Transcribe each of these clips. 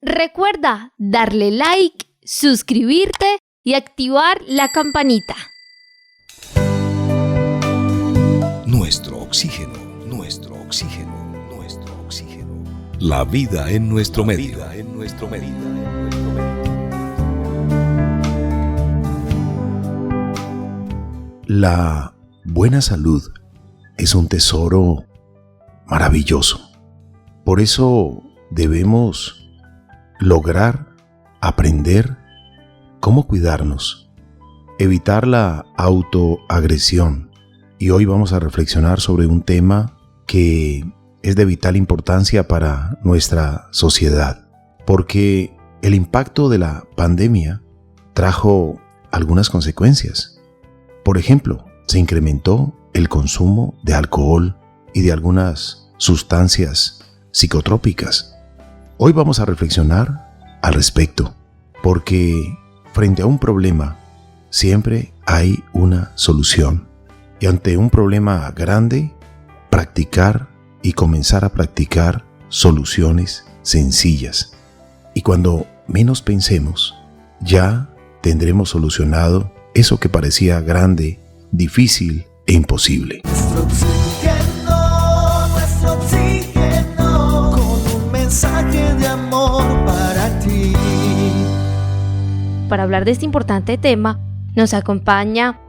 Recuerda darle like, suscribirte y activar la campanita. Nuestro oxígeno, nuestro oxígeno, nuestro oxígeno. La vida en nuestro medio. La buena salud es un tesoro maravilloso. Por eso debemos lograr aprender cómo cuidarnos, evitar la autoagresión. Y hoy vamos a reflexionar sobre un tema que es de vital importancia para nuestra sociedad, porque el impacto de la pandemia trajo algunas consecuencias. Por ejemplo, se incrementó el consumo de alcohol y de algunas sustancias psicotrópicas. Hoy vamos a reflexionar al respecto, porque frente a un problema siempre hay una solución. Y ante un problema grande, practicar y comenzar a practicar soluciones sencillas. Y cuando menos pensemos, ya tendremos solucionado eso que parecía grande, difícil e imposible. Nuestro oxígeno, con un mensaje de amor para ti. Para hablar de este importante tema, nos acompaña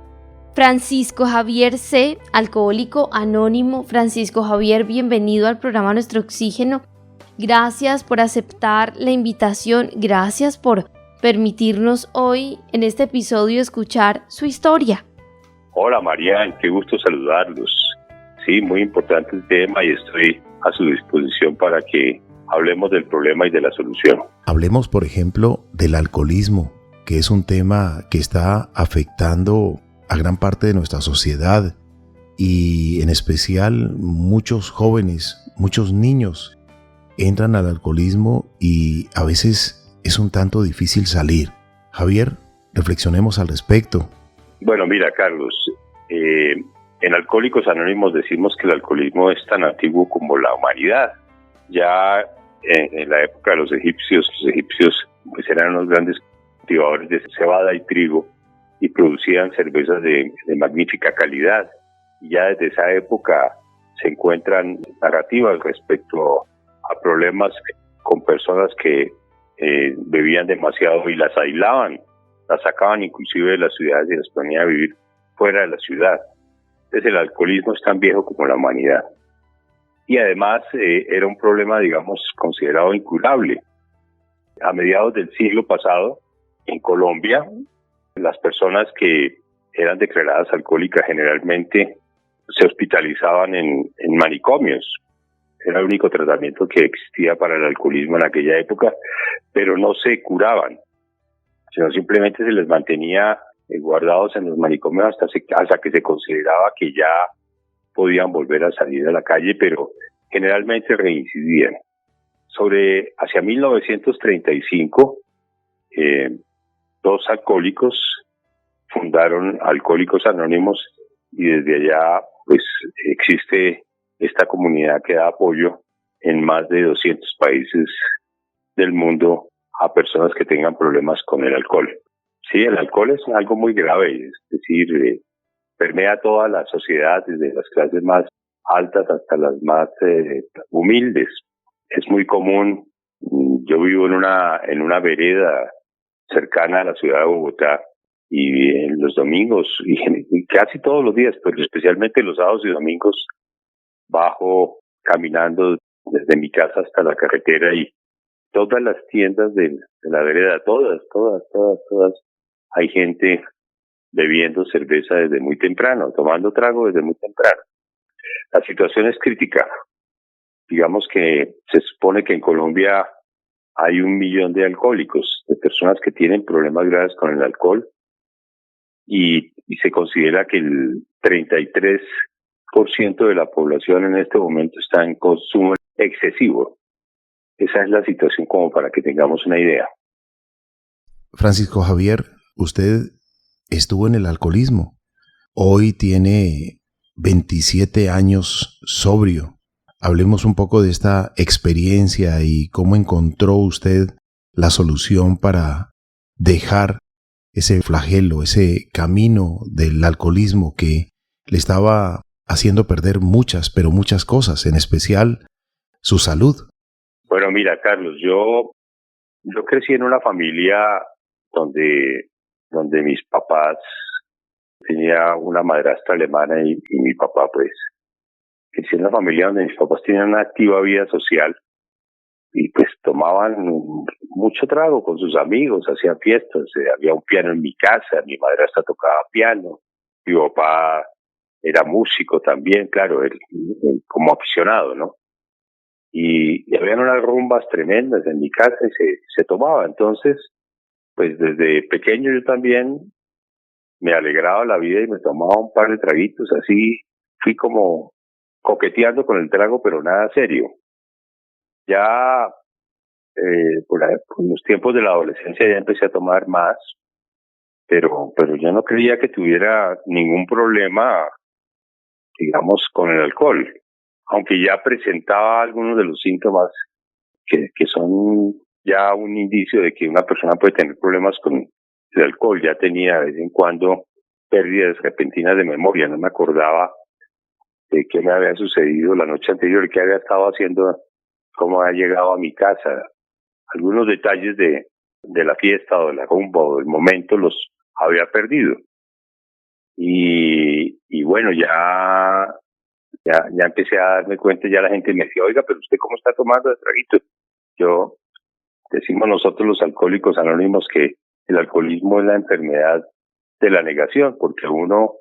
Francisco Javier C., alcohólico anónimo. Francisco Javier, bienvenido al programa Nuestro Oxígeno. Gracias por aceptar la invitación, gracias por permitirnos hoy en este episodio escuchar su historia. Hola Marian, qué gusto saludarlos. Sí, muy importante el tema y estoy a su disposición para que hablemos del problema y de la solución. Hablemos, por ejemplo, del alcoholismo, que es un tema que está afectando a gran parte de nuestra sociedad y en especial muchos jóvenes, muchos niños entran al alcoholismo y a veces es un tanto difícil salir. Javier, reflexionemos al respecto. Bueno, mira, Carlos, en Alcohólicos Anónimos decimos que el alcoholismo es tan antiguo como la humanidad. Ya en la época de los egipcios pues eran unos grandes cultivadores de cebada y trigo y producían cervezas de magnífica calidad. Y ya desde esa época se encuentran narrativas respecto a problemas con personas que bebían demasiado y las aislaban, las sacaban inclusive de las ciudades y las ponían a vivir fuera de la ciudad. Entonces el alcoholismo es tan viejo como la humanidad. Y además era un problema, digamos, considerado incurable. A mediados del siglo pasado, en Colombia, las personas que eran declaradas alcohólicas generalmente se hospitalizaban en manicomios. Era el único tratamiento que existía para el alcoholismo en aquella época, pero no se curaban, sino simplemente se les mantenía guardados en los manicomios hasta que se consideraba que ya podían volver a salir a la calle, pero generalmente reincidían. Hacia 1935, dos alcohólicos fundaron Alcohólicos Anónimos y desde allá pues existe esta comunidad que da apoyo en más de 200 países del mundo a personas que tengan problemas con el alcohol. Sí, el alcohol es algo muy grave, es decir, permea toda la sociedad, desde las clases más altas hasta las más humildes. Es muy común, yo vivo en una vereda cercana a la ciudad de Bogotá y en los domingos, y casi todos los días, pero especialmente los sábados y domingos, bajo caminando desde mi casa hasta la carretera y todas las tiendas de la vereda, todas, hay gente bebiendo cerveza desde muy temprano, tomando trago desde muy temprano. La situación es crítica. Digamos que se supone que en Colombia hay 1 millón de alcohólicos, de personas que tienen problemas graves con el alcohol, y se considera que el 33% de la población en este momento está en consumo excesivo. Esa es la situación como para que tengamos una idea. Francisco Javier, usted estuvo en el alcoholismo. Hoy tiene 27 años sobrio. Hablemos un poco de esta experiencia y cómo encontró usted la solución para dejar ese flagelo, ese camino del alcoholismo que le estaba haciendo perder muchas, pero muchas cosas, en especial su salud? Bueno, mira, Carlos, yo crecí en una familia donde mis papás, tenía una madrastra alemana y mi papá, pues, crecí en una familia donde mis papás tenían una activa vida social y pues tomaban mucho trago con sus amigos, hacían fiestas, había un piano en mi casa, mi madrastra tocaba piano, mi papá era músico también, claro, él como aficionado, ¿no? Y habían unas rumbas tremendas en mi casa y se tomaba. Entonces, pues desde pequeño yo también me alegraba la vida y me tomaba un par de traguitos, así fui como coqueteando con el trago, pero nada serio. Ya por los tiempos de la adolescencia ya empecé a tomar más, pero yo no creía que tuviera ningún problema, digamos, con el alcohol, aunque ya presentaba algunos de los síntomas que son ya un indicio de que una persona puede tener problemas con el alcohol. Ya tenía de vez en cuando pérdidas repentinas de memoria, no me acordaba de qué me había sucedido la noche anterior, qué había estado haciendo, cómo había llegado a mi casa. Algunos detalles de la fiesta o de la rumba o del momento los había perdido. Y bueno, ya empecé a darme cuenta, ya la gente me decía, oiga, pero usted cómo está tomando de traguito. Decimos nosotros los alcohólicos anónimos que el alcoholismo es la enfermedad de la negación, porque uno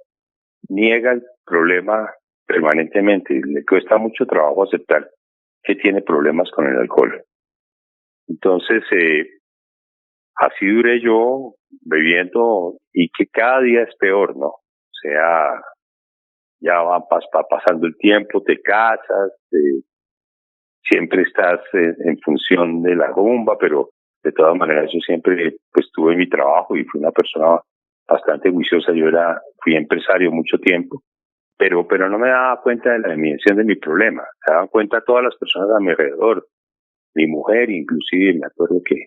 niega el problema permanentemente, le cuesta mucho trabajo aceptar que tiene problemas con el alcohol. Entonces, así duré yo bebiendo y que cada día es peor, ¿no? O sea, ya va pasando el tiempo, te casas, siempre estás en función de la rumba, pero de todas maneras yo siempre pues tuve mi trabajo y fui una persona bastante juiciosa. Fui empresario mucho tiempo, pero no me daba cuenta de la dimensión de mi problema. Se daban cuenta todas las personas a mi alrededor, mi mujer inclusive, me acuerdo que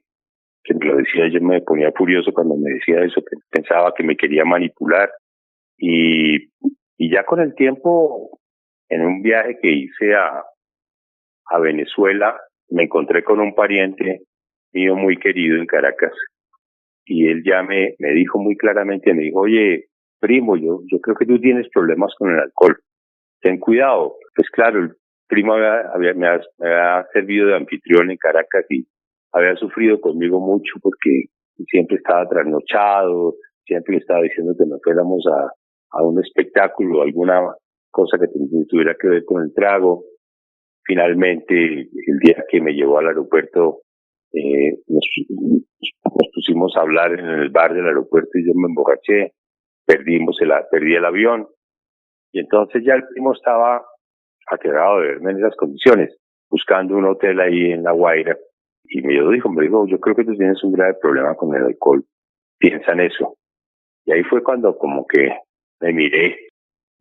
me lo decía, yo me ponía furioso cuando me decía eso, que pensaba que me quería manipular. Y ya con el tiempo, en un viaje que hice a Venezuela, me encontré con un pariente mío muy querido en Caracas, y él ya me dijo muy claramente, me dijo, oye, primo, yo creo que tú tienes problemas con el alcohol, ten cuidado. Pues claro, el primo me había servido de anfitrión en Caracas y había sufrido conmigo mucho porque siempre estaba trasnochado, siempre estaba diciendo que nos fuéramos a un espectáculo, alguna cosa que tuviera que ver con el trago. Finalmente, el día que me llevó al aeropuerto, nos pusimos a hablar en el bar del aeropuerto y yo me emborraché, perdí el avión, y entonces ya el primo estaba aterrado de verme en esas condiciones, buscando un hotel ahí en La Guaira, y me dijo, yo creo que tú tienes un grave problema con el alcohol, piensa en eso. Y ahí fue cuando como que me miré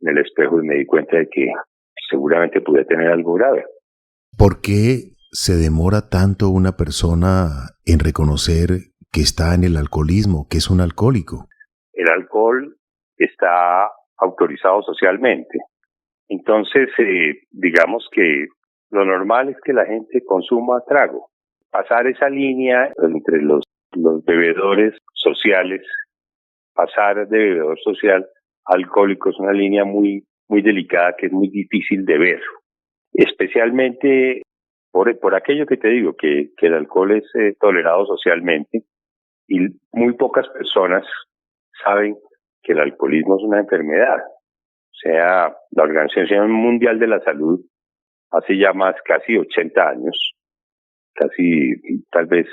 en el espejo y me di cuenta de que seguramente podía tener algo grave. ¿Por qué se demora tanto una persona en reconocer que está en el alcoholismo, que es un alcohólico? El alcohol está autorizado socialmente. Entonces, digamos que lo normal es que la gente consuma trago. Pasar esa línea entre los bebedores sociales, pasar de bebedor social a alcohólico, es una línea muy, muy delicada que es muy difícil de ver. Especialmente por aquello que te digo, que el alcohol es tolerado socialmente y muy pocas personas saben que el alcoholismo es una enfermedad. O sea, la Organización Mundial de la Salud hace ya casi 80 años, casi tal vez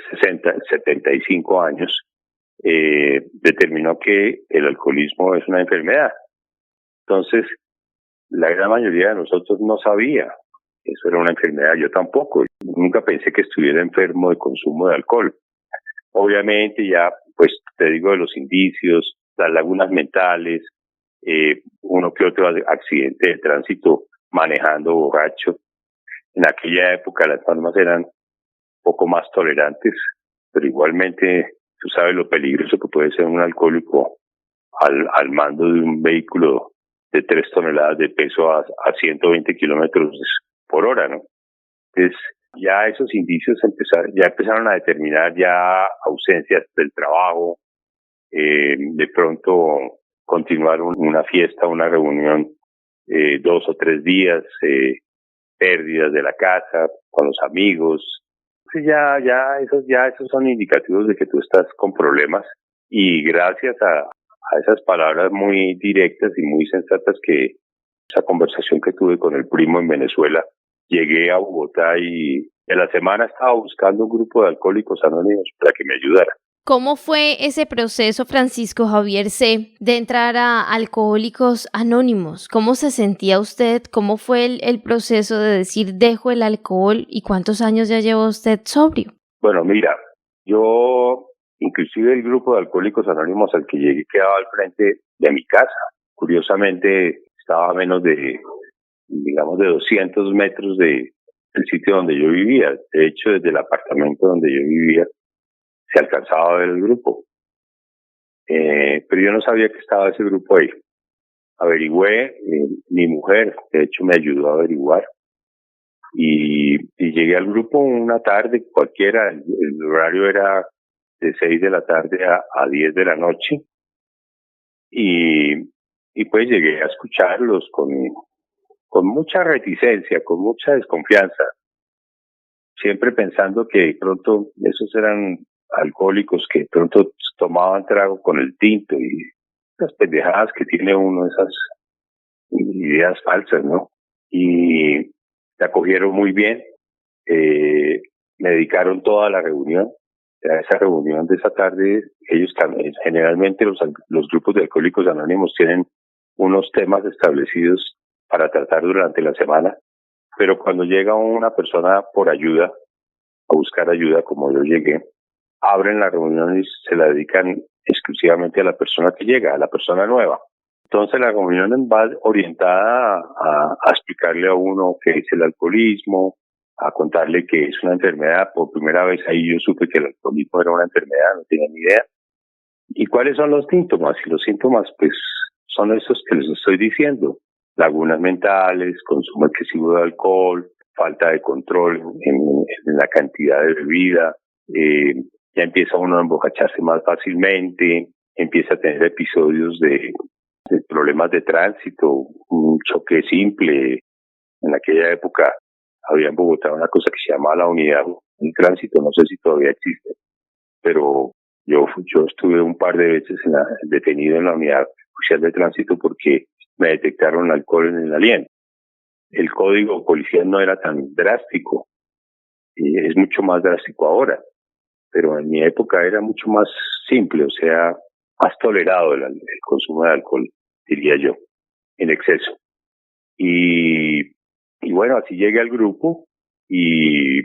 75 años, determinó que el alcoholismo es una enfermedad. Entonces, la gran mayoría de nosotros no sabía que eso era una enfermedad. Yo tampoco. Nunca pensé que estuviera enfermo de consumo de alcohol. Obviamente ya, pues te digo de los indicios, las lagunas mentales, uno que otro accidente de tránsito manejando borracho. En aquella época las normas eran un poco más tolerantes. pero igualmente tú sabes lo peligroso que puede ser un alcohólico al mando de un vehículo de 3 toneladas de peso a 120 kilómetros por hora, ¿no? Entonces, ya esos indicios empezaron a determinar ya ausencias del trabajo, de pronto continuar una fiesta, una reunión 2 o 3 días, pérdidas de la casa con los amigos. Entonces esos son indicativos de que tú estás con problemas, y gracias a esas palabras muy directas y muy sensatas, que esa conversación que tuve con el primo en Venezuela, llegué a Bogotá y en la semana estaba buscando un grupo de alcohólicos anónimos para que me ayudara. ¿Cómo fue ese proceso, Francisco Javier C., de entrar a Alcohólicos Anónimos? ¿Cómo se sentía usted? ¿Cómo fue el proceso de decir dejo el alcohol, y cuántos años ya lleva usted sobrio? Bueno, mira, yo inclusive el grupo de Alcohólicos Anónimos al que llegué quedaba al frente de mi casa. Curiosamente estaba a menos de 200 metros del sitio donde yo vivía. De hecho, desde el apartamento donde yo vivía se alcanzaba a ver el grupo. Pero yo no sabía que estaba ese grupo ahí. Averigüé, mi mujer, de hecho, me ayudó a averiguar. Y llegué al grupo una tarde cualquiera. El horario era de 6 de la tarde a 10 de la noche. Y pues llegué a escucharlos con mucha reticencia, con mucha desconfianza, siempre pensando que de pronto esos eran alcohólicos que de pronto tomaban trago con el tinto, y esas pendejadas que tiene uno, esas ideas falsas, ¿no? Y te acogieron muy bien, me dedicaron toda la reunión. A esa reunión de esa tarde, ellos también, generalmente los grupos de Alcohólicos Anónimos tienen unos temas establecidos para tratar durante la semana, pero cuando llega una persona por ayuda, a buscar ayuda, como yo llegué, abren la reunión y se la dedican exclusivamente a la persona que llega, a la persona nueva. Entonces la reunión va orientada a explicarle a uno qué es el alcoholismo, a contarle que es una enfermedad. Por primera vez ahí yo supe que el alcoholismo era una enfermedad, no tenía ni idea. ¿Y cuáles son los síntomas? Y los síntomas, pues, son estos que les estoy diciendo: lagunas mentales, consumo excesivo de alcohol, falta de control en la cantidad de bebida, ya empieza uno a emborracharse más fácilmente, empieza a tener episodios de problemas de tránsito, un choque simple. En aquella época había en Bogotá una cosa que se llamaba la unidad de tránsito, no sé si todavía existe, pero yo estuve un par de veces detenido en la unidad oficial de tránsito porque me detectaron alcohol en el aliento. El código policial no era tan drástico, y es mucho más drástico ahora, pero en mi época era mucho más simple, o sea, más tolerado el consumo de alcohol, diría yo, en exceso. Y bueno, así llegué al grupo, y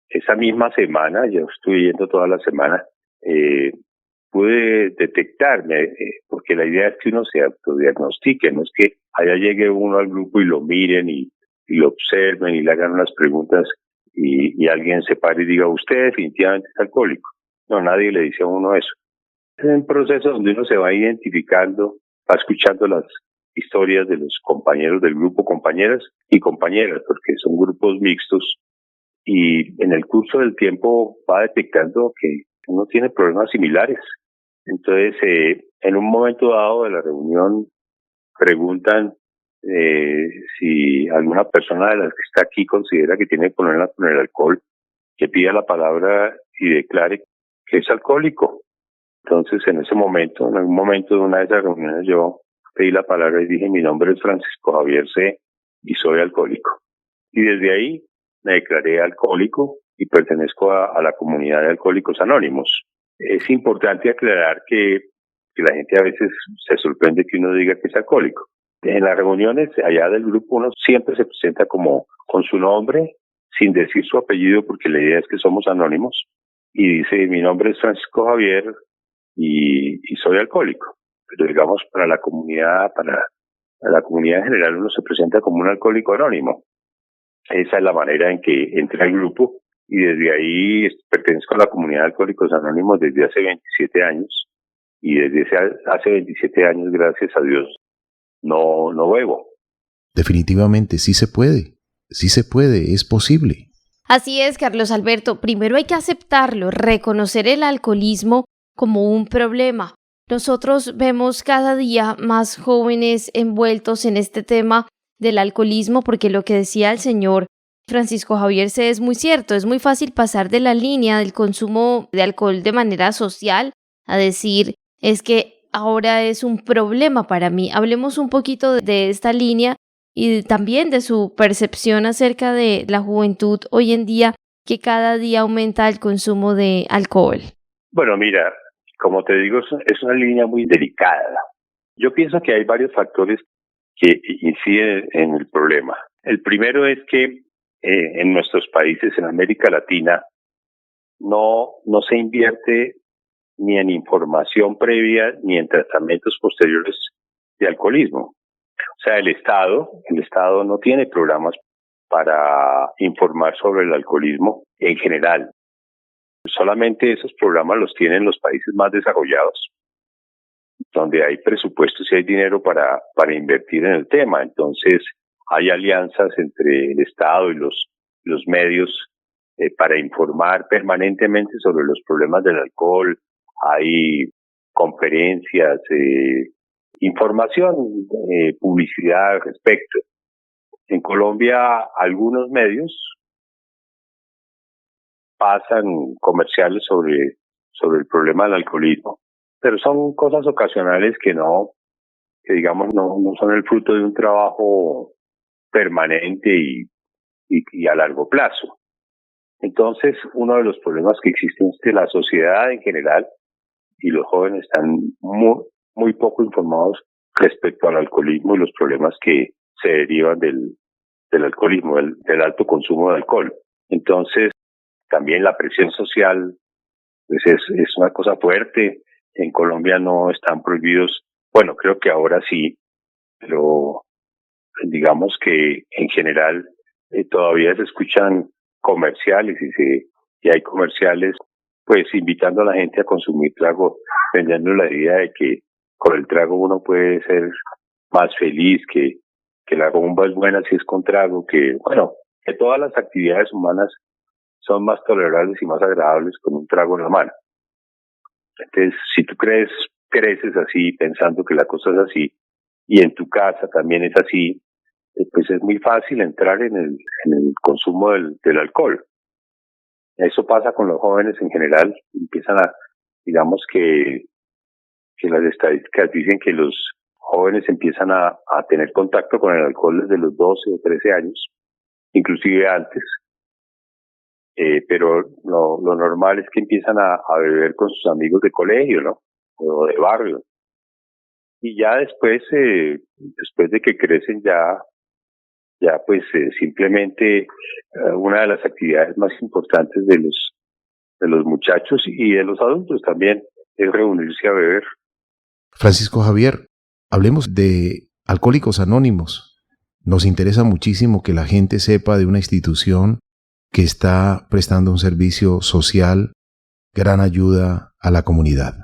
esa misma semana, yo estuve yendo toda la semana, pude detectarme, porque la idea es que uno se autodiagnostique, no es que allá llegue uno al grupo y lo miren y lo observen y le hagan unas preguntas y alguien se pare y diga: usted definitivamente es alcohólico. No, nadie le dice a uno eso. Es un proceso donde uno se va identificando, va escuchando las historias de los compañeros del grupo, compañeras y compañeras, porque son grupos mixtos, y en el curso del tiempo va detectando que uno tiene problemas similares. Entonces, en un momento dado de la reunión, preguntan si alguna persona de las que está aquí considera que tiene problemas con el alcohol, que pida la palabra y declare que es alcohólico. Entonces, en algún momento de una de esas reuniones, yo pedí la palabra y dije: mi nombre es Francisco Javier C. y soy alcohólico. Y desde ahí me declaré alcohólico y pertenezco a la comunidad de Alcohólicos Anónimos. Es importante aclarar que la gente a veces se sorprende que uno diga que es alcohólico. En las reuniones allá del grupo uno siempre se presenta como con su nombre, sin decir su apellido, porque la idea es que somos anónimos, y dice: mi nombre es Francisco Javier y soy alcohólico. Pero digamos, para la comunidad en general, uno se presenta como un alcohólico anónimo. Esa es la manera en que entré al grupo, y desde ahí pertenezco a la comunidad de Alcohólicos Anónimos desde hace 27 años y desde hace 27 años, gracias a Dios, no bebo. Definitivamente sí se puede, es posible. Así es, Carlos Alberto. Primero hay que aceptarlo, reconocer el alcoholismo como un problema. Nosotros vemos cada día más jóvenes envueltos en este tema del alcoholismo porque lo que decía el señor Francisco Javier C. es muy cierto. Es muy fácil pasar de la línea del consumo de alcohol de manera social a decir es que ahora es un problema para mí. Hablemos un poquito de esta línea y también de su percepción acerca de la juventud hoy en día que cada día aumenta el consumo de alcohol. Bueno, mira, como te digo, es una línea muy delicada. Yo pienso que hay varios factores que inciden en el problema. El primero es que en nuestros países, en América Latina, no se invierte ni en información previa ni en tratamientos posteriores de alcoholismo. O sea, el Estado no tiene programas para informar sobre el alcoholismo en general. Solamente esos programas los tienen los países más desarrollados, donde hay presupuestos y hay dinero para invertir en el tema. Entonces, hay alianzas entre el Estado y los medios para informar permanentemente sobre los problemas del alcohol. Hay conferencias, información, publicidad al respecto. En Colombia, algunos medios pasan comerciales sobre el problema del alcoholismo, pero son cosas ocasionales que digamos no son el fruto de un trabajo permanente y a largo plazo. Entonces, uno de los problemas que existen es que la sociedad en general y los jóvenes están muy poco informados respecto al alcoholismo y los problemas que se derivan del alcoholismo, del alto consumo de alcohol. Entonces, también la presión social pues es una cosa fuerte. En Colombia no están prohibidos, bueno, creo que ahora sí, pero digamos que en general todavía se escuchan comerciales y hay comerciales pues invitando a la gente a consumir trago, vendiendo la idea de que con el trago uno puede ser más feliz, que la rumba es buena si es con trago, que todas las actividades humanas son más tolerables y más agradables con un trago en la mano. Entonces, si tú creces así, pensando que la cosa es así, y en tu casa también es así, pues es muy fácil entrar en el consumo del alcohol. Eso pasa con los jóvenes en general. Empiezan digamos que las estadísticas dicen que los jóvenes empiezan a tener contacto con el alcohol desde los 12 o 13 años, inclusive antes. Pero lo normal es que empiezan a beber con sus amigos de colegio, ¿no? O de barrio. Y ya después de que crecen, ya pues simplemente una de las actividades más importantes de los muchachos y de los adultos también es reunirse a beber. Francisco Javier, hablemos de Alcohólicos Anónimos. Nos interesa muchísimo que la gente sepa de una institución que está prestando un servicio social, gran ayuda a la comunidad.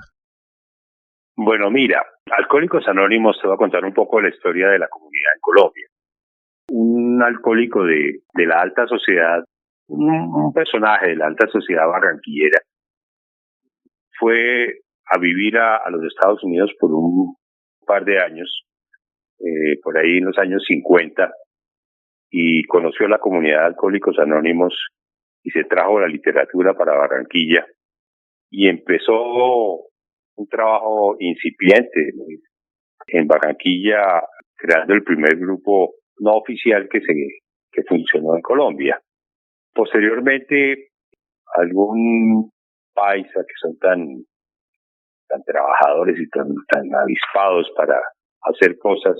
Bueno, mira, Alcohólicos Anónimos, te voy a contar un poco la historia de la comunidad en Colombia. Un alcohólico de la alta sociedad, un personaje de la alta sociedad barranquillera, fue a vivir a los Estados Unidos por un par de años, por ahí en los años 50, y conoció la comunidad de Alcohólicos Anónimos y se trajo la literatura para Barranquilla y empezó un trabajo incipiente en Barranquilla, creando el primer grupo no oficial que funcionó en Colombia. Posteriormente, algún paisa que son tan trabajadores y tan avispados para hacer cosas,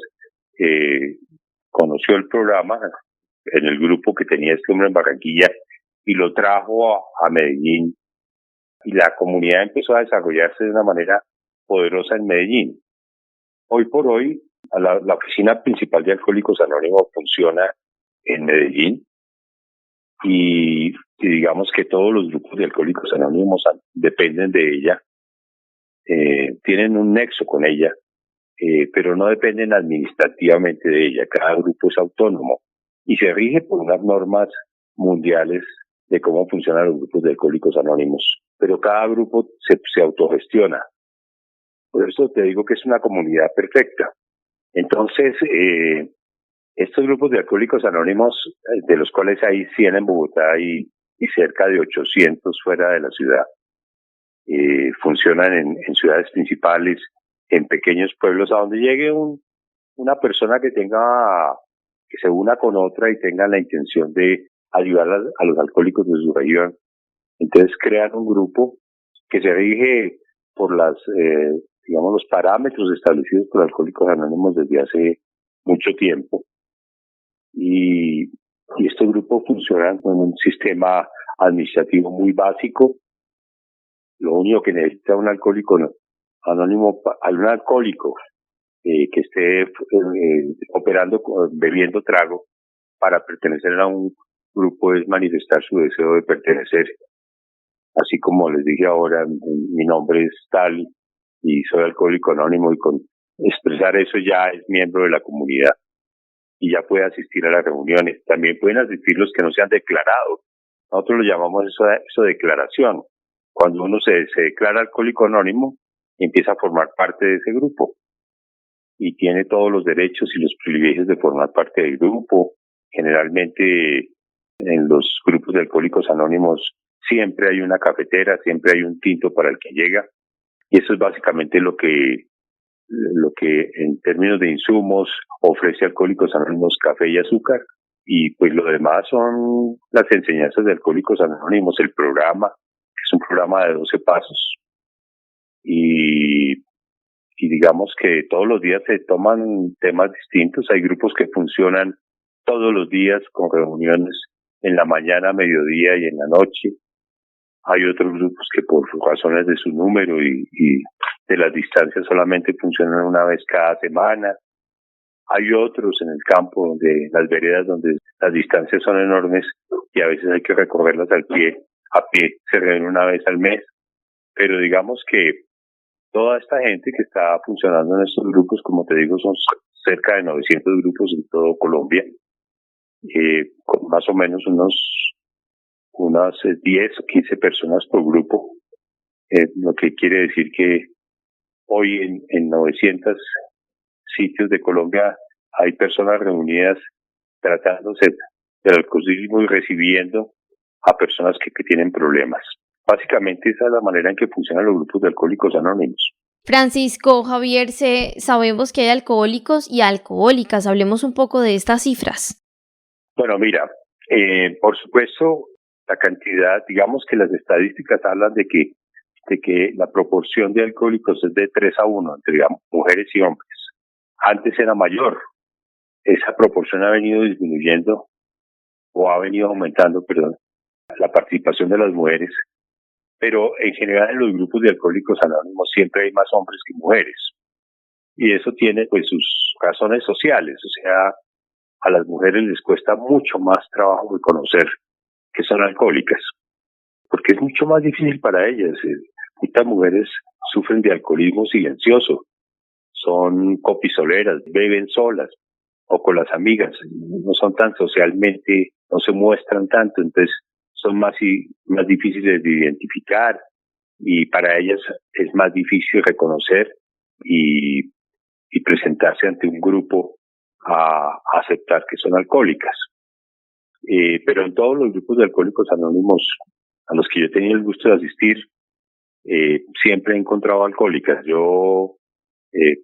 conoció el programa en el grupo que tenía este hombre en Barranquilla y lo trajo a Medellín, y la comunidad empezó a desarrollarse de una manera poderosa en Medellín. Hoy por hoy, la oficina principal de Alcohólicos Anónimos funciona en Medellín. y digamos que todos los grupos de Alcohólicos Anónimos dependen de ella, tienen un nexo con ella, pero no dependen administrativamente de ella. Cada grupo es autónomo y se rige por unas normas mundiales de cómo funcionan los grupos de Alcohólicos Anónimos, pero cada grupo se autogestiona. Por eso te digo que es una comunidad perfecta. Entonces, estos grupos de Alcohólicos Anónimos, de los cuales hay 100 en Bogotá y cerca de 800 fuera de la ciudad, funcionan en ciudades principales, en pequeños pueblos, a donde llegue una persona que se una con otra y tenga la intención de ayudar a los alcohólicos de su región. Entonces crean un grupo que se rige por los parámetros establecidos por Alcohólicos Anónimos desde hace mucho tiempo. Y estos grupos funcionan con un sistema administrativo muy básico. Lo único que necesita un alcohólico anónimo, un alcohólico que esté operando, bebiendo trago para pertenecer a un grupo, es manifestar su deseo de pertenecer. Así como les dije ahora, mi nombre es tal y soy alcohólico anónimo, y con expresar eso ya es miembro de la comunidad y ya puede asistir a las reuniones. También pueden asistir los que no se han declarado. Nosotros lo llamamos eso declaración. Cuando uno se declara alcohólico anónimo, empieza a formar parte de ese grupo y tiene todos los derechos y los privilegios de formar parte del grupo. Generalmente en los grupos de Alcohólicos Anónimos siempre hay una cafetera, siempre hay un tinto para el que llega, y eso es básicamente lo que en términos de insumos ofrece Alcohólicos Anónimos: café y azúcar. Y pues lo demás son las enseñanzas de Alcohólicos Anónimos, el programa, que es un programa de 12 pasos. Y digamos que todos los días se toman temas distintos. Hay grupos que funcionan todos los días con reuniones en la mañana, mediodía y en la noche. Hay otros grupos que por razones de su número y de las distancias solamente funcionan una vez cada semana. Hay otros en el campo, las veredas, donde las distancias son enormes y a veces hay que recorrerlas a pie, se reúnen una vez al mes. Pero digamos que toda esta gente que está funcionando en estos grupos, como te digo, son cerca de 900 grupos en todo Colombia, con más o menos unas 10 o 15 personas por grupo, lo que quiere decir que hoy en 900 sitios de Colombia hay personas reunidas tratándose del alcoholismo y recibiendo a personas que tienen problemas. Básicamente esa es la manera en que funcionan los grupos de Alcohólicos Anónimos. Francisco Javier, sabemos que hay alcohólicos y alcohólicas. Hablemos un poco de estas cifras. Bueno, mira, por supuesto, la cantidad, digamos que las estadísticas hablan de que la proporción de alcohólicos es de 3-1 entre, digamos, mujeres y hombres. Antes era mayor. Esa proporción ha venido disminuyendo, o ha venido aumentando, la participación de las mujeres. Pero en general en los grupos de Alcohólicos Anónimos siempre hay más hombres que mujeres. Y eso tiene pues sus razones sociales. O sea, a las mujeres les cuesta mucho más trabajo reconocer que son alcohólicas, porque es mucho más difícil para ellas. Muchas mujeres sufren de alcoholismo silencioso, son copisoleras, beben solas o con las amigas, no son tan socialmente, no se muestran tanto, entonces son más difíciles de identificar, y para ellas es más difícil reconocer y presentarse ante un grupo a aceptar que son alcohólicas. Pero en todos los grupos de Alcohólicos Anónimos a los que yo he tenido el gusto de asistir, siempre he encontrado alcohólicas. Yo,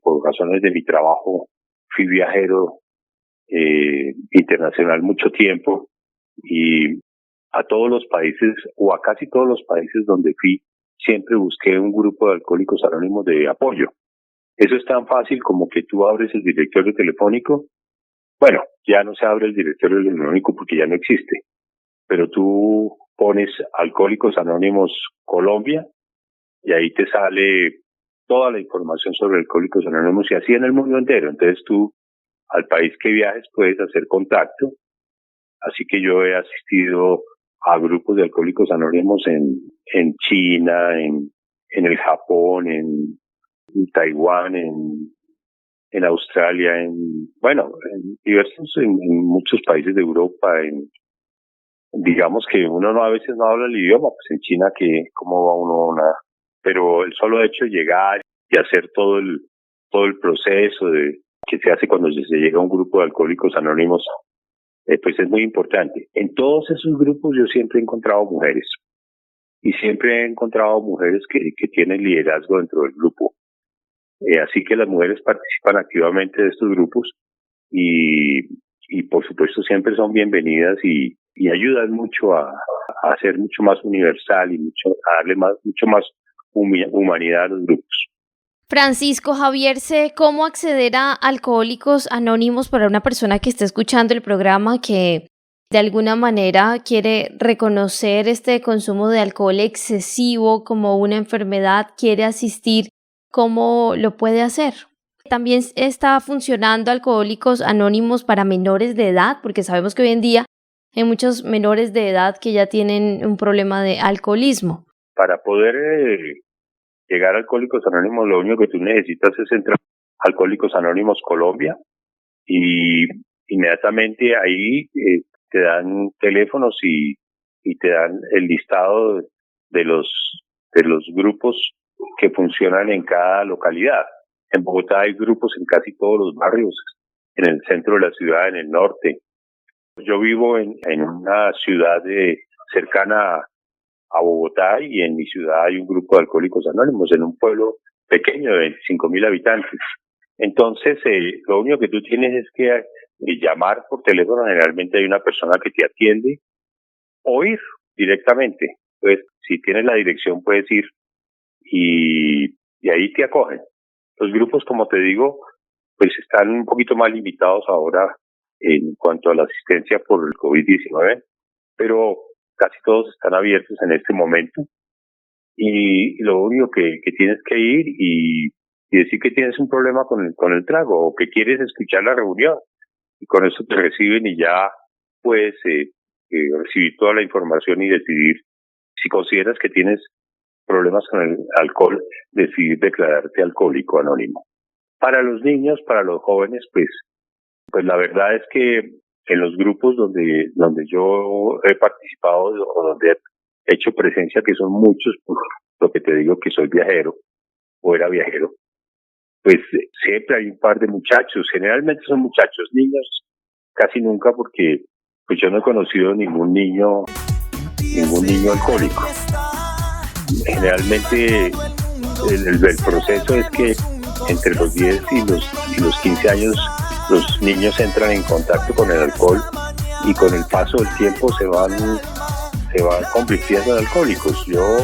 por razones de mi trabajo, fui viajero internacional mucho tiempo, y a todos los países, o a casi todos los países donde fui, siempre busqué un grupo de Alcohólicos Anónimos de apoyo. Eso es tan fácil como que tú abres el directorio telefónico. Bueno, ya no se abre el directorio telefónico porque ya no existe, pero tú pones Alcohólicos Anónimos Colombia y ahí te sale toda la información sobre Alcohólicos Anónimos, y así en el mundo entero. Entonces tú, al país que viajes, puedes hacer contacto. Así que yo he asistido a grupos de alcohólicos anónimos en China, en el Japón, en Taiwán, en Australia, en muchos países de Europa, digamos que uno a veces no habla el idioma, pues en China que cómo va uno nada, pero el solo hecho de llegar y hacer todo el proceso que se hace cuando se llega a un grupo de alcohólicos anónimos, pues es muy importante. En todos esos grupos yo siempre he encontrado mujeres y siempre he encontrado mujeres que tienen liderazgo dentro del grupo. Así que las mujeres participan activamente de estos grupos y por supuesto siempre son bienvenidas y ayudan mucho a hacer mucho más universal y a darle mucho más humanidad a los grupos. Francisco Javier C., ¿cómo acceder a Alcohólicos Anónimos para una persona que está escuchando el programa que de alguna manera quiere reconocer este consumo de alcohol excesivo como una enfermedad, quiere asistir? ¿Cómo lo puede hacer? También está funcionando Alcohólicos Anónimos para menores de edad, porque sabemos que hoy en día hay muchos menores de edad que ya tienen un problema de alcoholismo. Para poder llegar a Alcohólicos Anónimos, lo único que tú necesitas es entrar a Alcohólicos Anónimos Colombia y inmediatamente ahí te dan teléfonos y te dan el listado de los grupos que funcionan en cada localidad. En Bogotá hay grupos en casi todos los barrios, en el centro de la ciudad, en el norte. Yo vivo en una ciudad cercana a Bogotá y en mi ciudad hay un grupo de Alcohólicos Anónimos en un pueblo pequeño de 25,000 habitantes. Entonces, lo único que tú tienes es que llamar por teléfono. Generalmente hay una persona que te atiende o ir directamente. Pues, si tienes la dirección, puedes ir y ahí te acogen. Los grupos, como te digo, pues están un poquito más limitados ahora en cuanto a la asistencia por el COVID-19, pero casi todos están abiertos en este momento y lo único que tienes que ir y decir que tienes un problema con el trago o que quieres escuchar la reunión y con eso te reciben y ya puedes recibir toda la información y decidir si consideras que tienes problemas con el alcohol, decidir declararte alcohólico anónimo. Para los niños, para los jóvenes, pues la verdad es que en los grupos donde yo he participado o donde he hecho presencia, que son muchos, por lo que te digo que soy viajero o era viajero, pues siempre hay un par de muchachos, generalmente son muchachos, niños casi nunca, porque pues yo no he conocido ningún niño alcohólico. Generalmente el proceso es que entre los 10 y los 15 años los niños entran en contacto con el alcohol y con el paso del tiempo se van convirtiendo en alcohólicos. Yo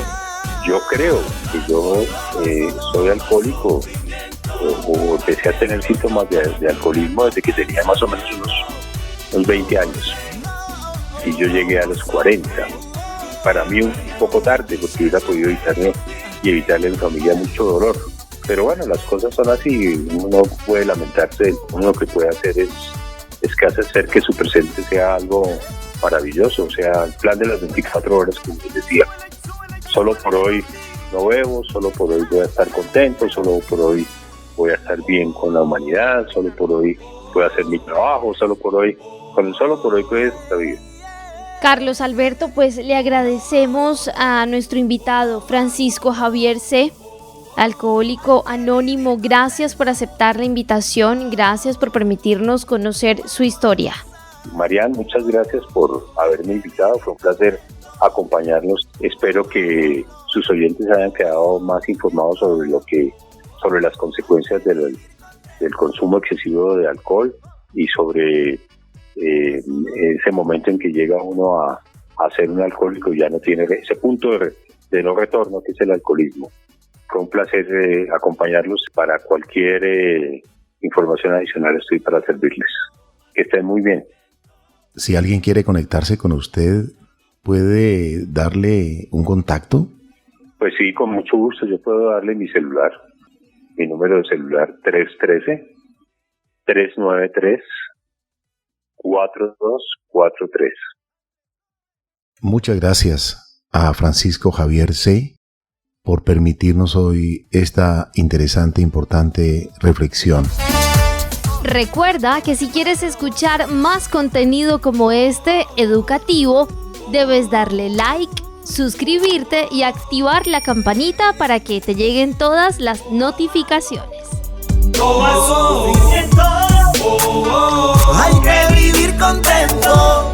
creo que yo soy alcohólico o empecé a tener síntomas de alcoholismo desde que tenía más o menos unos 20 años y yo llegué a los 40. Para mí un poco tarde, porque hubiera podido evitarle a mi familia mucho dolor. Pero bueno, las cosas son así, uno no puede lamentarse, uno lo que puede hacer es que hacer que su presente sea algo maravilloso, o sea, el plan de las 24 horas, como les decía. Solo por hoy no bebo, solo por hoy voy a estar contento, solo por hoy voy a estar bien con la humanidad, solo por hoy voy a hacer mi trabajo, solo por hoy puedes esta vida. Carlos Alberto, pues le agradecemos a nuestro invitado Francisco Javier C., Alcohólico Anónimo. Gracias por aceptar la invitación, gracias por permitirnos conocer su historia. Marian, muchas gracias por haberme invitado, fue un placer acompañarlos. Espero que sus oyentes hayan quedado más informados sobre las consecuencias del consumo excesivo de alcohol y sobre ese momento en que llega uno a ser un alcohólico y ya no tiene ese punto de no retorno que es el alcoholismo. Fue un placer acompañarlos. Para cualquier información adicional estoy para servirles. Que estén muy bien. Si alguien quiere conectarse con usted, ¿puede darle un contacto? Pues sí, con mucho gusto. Yo puedo darle mi celular. Mi número de celular 313-393-4866. 4243. Muchas gracias a Francisco Javier C. por permitirnos hoy esta interesante, importante reflexión. Recuerda que si quieres escuchar más contenido como este, educativo, debes darle like, suscribirte y activar la campanita para que te lleguen todas las notificaciones. Hay que vivir contento.